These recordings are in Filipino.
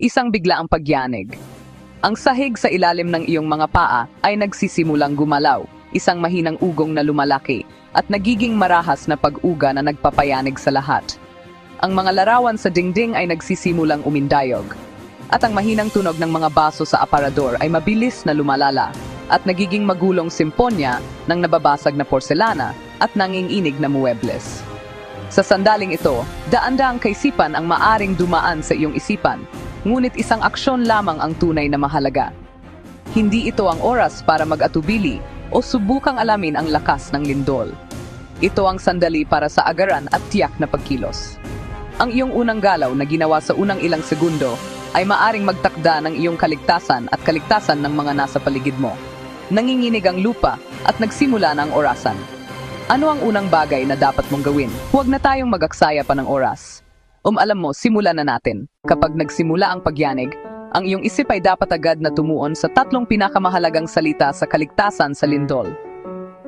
isang biglaang pagyanig. Ang sahig sa ilalim ng iyong mga paa ay nagsisimulang gumalaw, isang mahinang ugong na lumalaki, at nagiging marahas na pag-uga na nagpapayanig sa lahat. Ang mga larawan sa dingding ay nagsisimulang umindayog, at ang mahinang tunog ng mga baso sa aparador ay mabilis na lumalala, at nagiging magulong simponya ng nababasag na porselana at nanginginig na muebles. Sa sandaling ito, daan-daang kaisipan ang maaring dumaan sa iyong isipan, ngunit isang aksyon lamang ang tunay na mahalaga. Hindi ito ang oras para mag-atubili o subukang alamin ang lakas ng lindol. Ito ang sandali para sa agaran at tiyak na pagkilos. Ang iyong unang galaw na ginawa sa unang ilang segundo ay maaring magtakda ng iyong kaligtasan at kaligtasan ng mga nasa paligid mo. Nanginginig ang lupa at nagsimula na ang orasan. Ano ang unang bagay na dapat mong gawin? Huwag na tayong mag-aksaya pa ng oras. Alam mo, simulan na natin. Kapag nagsimula ang pagyanig, ang iyong isip ay dapat agad na tumuon sa tatlong pinakamahalagang salita sa kaligtasan sa lindol.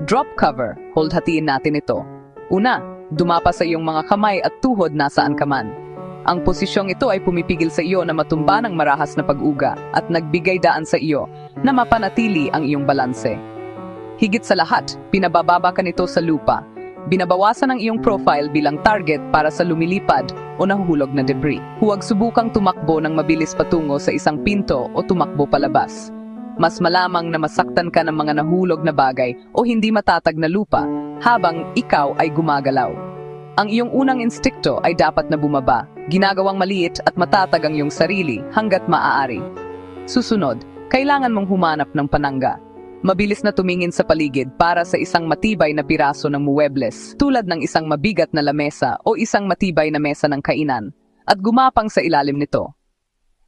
Drop cover, hold hatiin natin ito. Una, dumapa sa iyong mga kamay at tuhod nasaan ka man. Ang posisyong ito ay pumipigil sa iyo na matumba ng marahas na pag-uga at nagbigay daan sa iyo na mapanatili ang iyong balanse. Higit sa lahat, pinabababa ka nito sa lupa. Binabawasan ang iyong profile bilang target para sa lumilipad o nahuhulog na debris. Huwag subukang tumakbo ng mabilis patungo sa isang pinto o tumakbo palabas. Mas malamang na masaktan ka ng mga nahulog na bagay o hindi matatag na lupa habang ikaw ay gumagalaw. Ang iyong unang instikto ay dapat na bumaba, ginagawang maliit at matatag ang iyong sarili hanggat maaari. Susunod, kailangan mong humanap ng panangga. Mabilis na tumingin sa paligid para sa isang matibay na piraso ng muebles, tulad ng isang mabigat na lamesa o isang matibay na mesa ng kainan, at gumapang sa ilalim nito.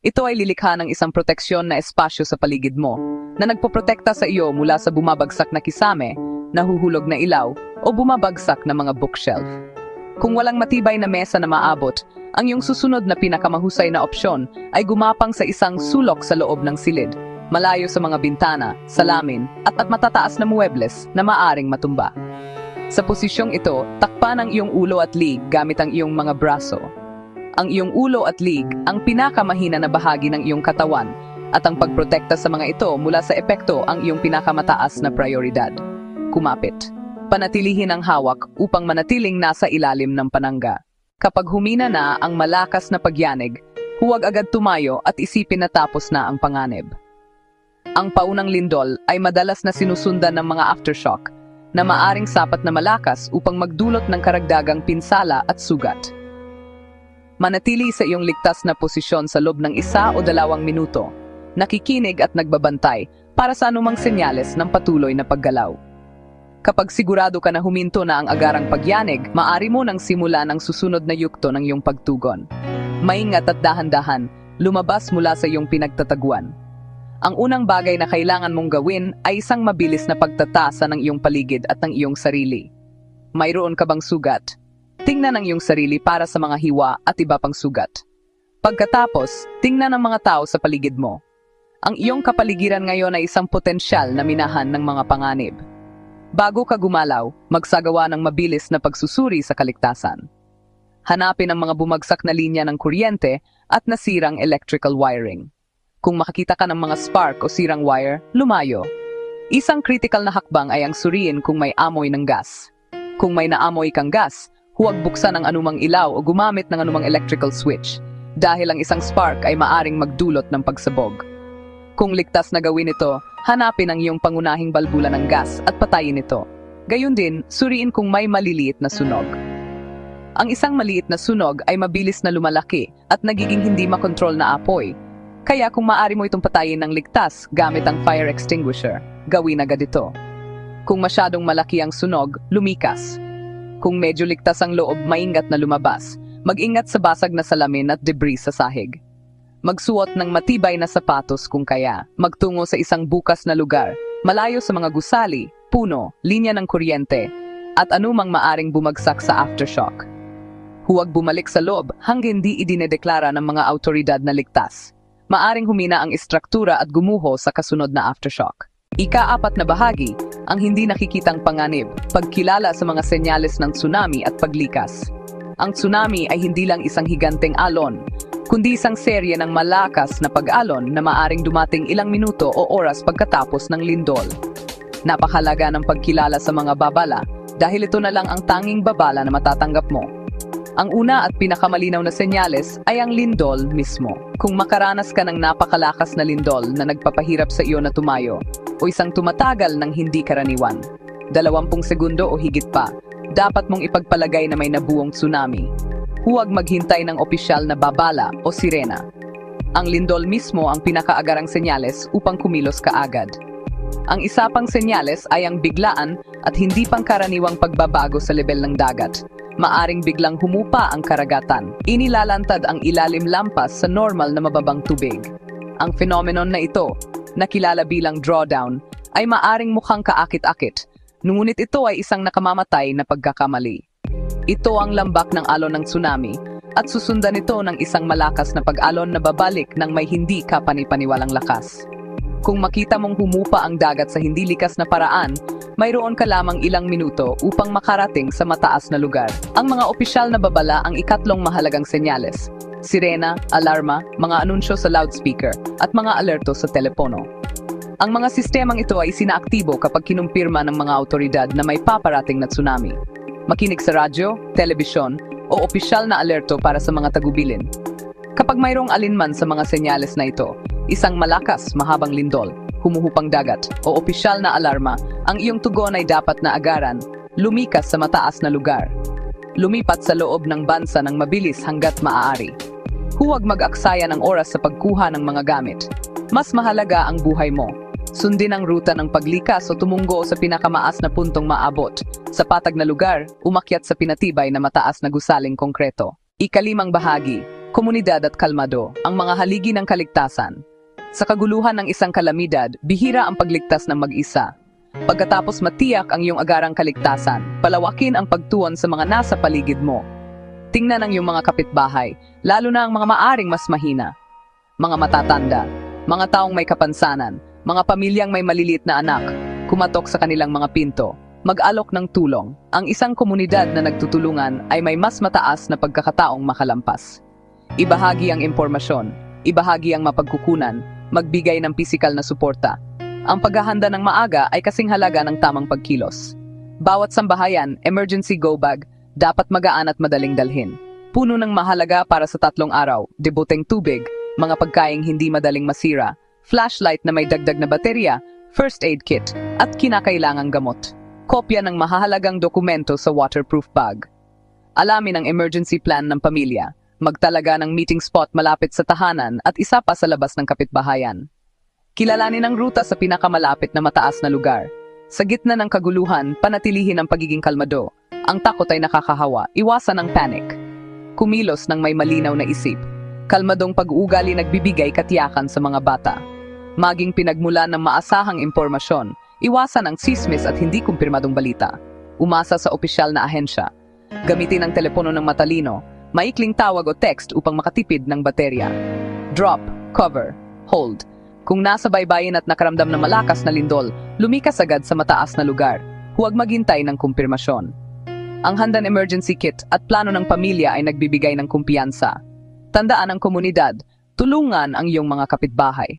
Ito ay lilikha ng isang proteksyon na espasyo sa paligid mo, na nagpoprotekta sa iyo mula sa bumabagsak na kisame, nahuhulog na ilaw, o bumabagsak na mga bookshelf. Kung walang matibay na mesa na maabot, ang iyong susunod na pinakamahusay na opsyon ay gumapang sa isang sulok sa loob ng silid, malayo sa mga bintana, salamin, at matataas na muebles na maaring matumba. Sa posisyong ito, takpan ang iyong ulo at lig gamit ang iyong mga braso. Ang iyong ulo at lig ang pinakamahina na bahagi ng iyong katawan, at ang pagprotekta sa mga ito mula sa epekto ang iyong pinakamataas na prioridad. Kumapit. Panatilihin ang hawak upang manatiling nasa ilalim ng panangga. Kapag humina na ang malakas na pagyanig, huwag agad tumayo at isipin na tapos na ang panganib. Ang paunang lindol ay madalas na sinusundan ng mga aftershock na maaring sapat na malakas upang magdulot ng karagdagang pinsala at sugat. Manatili sa iyong ligtas na posisyon sa loob ng 1 o 2 minuto, nakikinig at nagbabantay para sa anumang senyales ng patuloy na paggalaw. Kapag sigurado ka na huminto na ang agarang pagyanig, maaari mo nang simulan ang susunod na yugto ng iyong pagtugon. Maingat at dahan-dahan, lumabas mula sa iyong pinagtataguan. Ang unang bagay na kailangan mong gawin ay isang mabilis na pagtatasa ng iyong paligid at ng iyong sarili. Mayroon ka bang sugat? Tingnan ang iyong sarili para sa mga hiwa at iba pang sugat. Pagkatapos, tingnan ang mga tao sa paligid mo. Ang iyong kapaligiran ngayon ay isang potensyal na minahan ng mga panganib. Bago ka gumalaw, magsagawa ng mabilis na pagsusuri sa kaligtasan. Hanapin ang mga bumagsak na linya ng kuryente at nasirang electrical wiring. Kung makakita ka ng mga spark o sirang wire, lumayo. Isang critical na hakbang ay ang suriin kung may amoy ng gas. Kung may naamoy kang gas, huwag buksan ang anumang ilaw o gumamit ng anumang electrical switch, dahil ang isang spark ay maaring magdulot ng pagsabog. Kung ligtas na gawin ito, hanapin ang iyong pangunahing balbula ng gas at patayin ito. Gayun din, suriin kung may maliliit na sunog. Ang isang maliit na sunog ay mabilis na lumalaki at nagiging hindi makontrol na apoy. Kaya kung maaari mo itong patayin ng ligtas gamit ang fire extinguisher, gawin agad ito. Kung masyadong malaki ang sunog, lumikas. Kung medyo ligtas ang loob, maingat na lumabas. Mag-ingat sa basag na salamin at debris sa sahig. Magsuot ng matibay na sapatos kung kaya. Magtungo sa isang bukas na lugar, malayo sa mga gusali, puno, linya ng kuryente, at anumang maaring bumagsak sa aftershock. Huwag bumalik sa loob hanggang hindi idinedeklara ng mga autoridad na ligtas. Maaring humina ang istruktura at gumuho sa kasunod na aftershock. Ika-4 na bahagi, ang hindi nakikitang panganib, pagkilala sa mga senyales ng tsunami at paglikas. Ang tsunami ay hindi lang isang higanteng alon, kundi isang serye ng malakas na pag-alon na maaring dumating ilang minuto o oras pagkatapos ng lindol. Napakahalaga ng pagkilala sa mga babala dahil ito na lang ang tanging babala na matatanggap mo. Ang una at pinakamalinaw na senyales ay ang lindol mismo. Kung makaranas ka ng napakalakas na lindol na nagpapahirap sa iyo na tumayo o isang tumatagal ng hindi karaniwan, 20 segundo o higit pa, dapat mong ipagpalagay na may nabuong tsunami. Huwag maghintay ng opisyal na babala o sirena. Ang lindol mismo ang pinakaagarang senyales upang kumilos ka agad. Ang isa pang senyales ay ang biglaan at hindi pangkaraniwang pagbabago sa lebel ng dagat. Maaring biglang humupa ang karagatan. Inilalantad ang ilalim lampas sa normal na mababang tubig. Ang phenomenon na ito, na kilala bilang drawdown, ay maaring mukhang kaakit-akit, ngunit ito ay isang nakamamatay na pagkakamali. Ito ang lambak ng alon ng tsunami, at susundan ito ng isang malakas na pag-alon na babalik ng may hindi kapanipaniwalang lakas. Kung makita mong humupa ang dagat sa hindi likas na paraan, mayroon ka lamang ilang minuto upang makarating sa mataas na lugar. Ang mga opisyal na babala ang ikatlong mahalagang senyales: sirena, alarma, mga anunsyo sa loudspeaker, at mga alerto sa telepono. Ang mga sistemang ito ay sinaaktibo kapag kinumpirma ng mga autoridad na may paparating na tsunami. Makinig sa radyo, telebisyon, o opisyal na alerto para sa mga tagubilin. Kapag mayroong alinman sa mga senyales na ito, isang malakas, mahabang lindol, humuhupang dagat, o opisyal na alarma, ang iyong tugon ay dapat na agaran, lumikas sa mataas na lugar. Lumipat sa loob ng bansa ng mabilis hanggat maaari. Huwag mag-aksaya ng oras sa pagkuha ng mga gamit. Mas mahalaga ang buhay mo. Sundin ang ruta ng paglikas o tumungo sa pinakamaas na puntong maabot. Sa patag na lugar, umakyat sa pinatibay na mataas na gusaling konkreto. Ikalimang bahagi, komunidad at kalmado, ang mga haligi ng kaligtasan. Sa kaguluhan ng isang kalamidad, bihira ang pagligtas ng mag-isa. Pagkatapos matiyak ang iyong agarang kaligtasan, palawakin ang pagtuon sa mga nasa paligid mo. Tingnan ang iyong mga kapitbahay, lalo na ang mga maaring mas mahina. Mga matatanda, mga taong may kapansanan, mga pamilyang may maliliit na anak, kumatok sa kanilang mga pinto, mag-alok ng tulong. Ang isang komunidad na nagtutulungan ay may mas mataas na pagkakataong makalampas. Ibahagi ang impormasyon, ibahagi ang mapagkukunan, magbigay ng pisikal na suporta. Ang paghahanda ng maaga ay kasing halaga ng tamang pagkilos. Bawat sambahayan, emergency go bag, dapat magaan at madaling dalhin. Puno ng mahalaga para sa 3 araw, deboteng tubig, mga pagkaing hindi madaling masira, flashlight na may dagdag na baterya, first aid kit, at kinakailangang gamot. Kopya ng mahahalagang dokumento sa waterproof bag. Alamin ang emergency plan ng pamilya. Magtalaga ng meeting spot malapit sa tahanan at isa pa sa labas ng kapitbahayan. Kilalanin ang ruta sa pinakamalapit na mataas na lugar. Sa gitna ng kaguluhan, panatilihin ang pagiging kalmado. Ang takot ay nakakahawa, iwasan ang panic. Kumilos ng may malinaw na isip. Kalmadong pag-uugali nagbibigay katiyakan sa mga bata. Maging pinagmulan ng maasahang impormasyon, iwasan ang tsismis at hindi kumpirmadong balita. Umasa sa opisyal na ahensya. Gamitin ang telepono ng matalino, maikling tawag o text upang makatipid ng baterya. Drop, cover, hold. Kung nasa baybayin at nakaramdam ng malakas na lindol, lumikas agad sa mataas na lugar. Huwag maghintay ng kumpirmasyon. Ang handang emergency kit at plano ng pamilya ay nagbibigay ng kumpiyansa. Tandaan ang komunidad, tulungan ang iyong mga kapitbahay.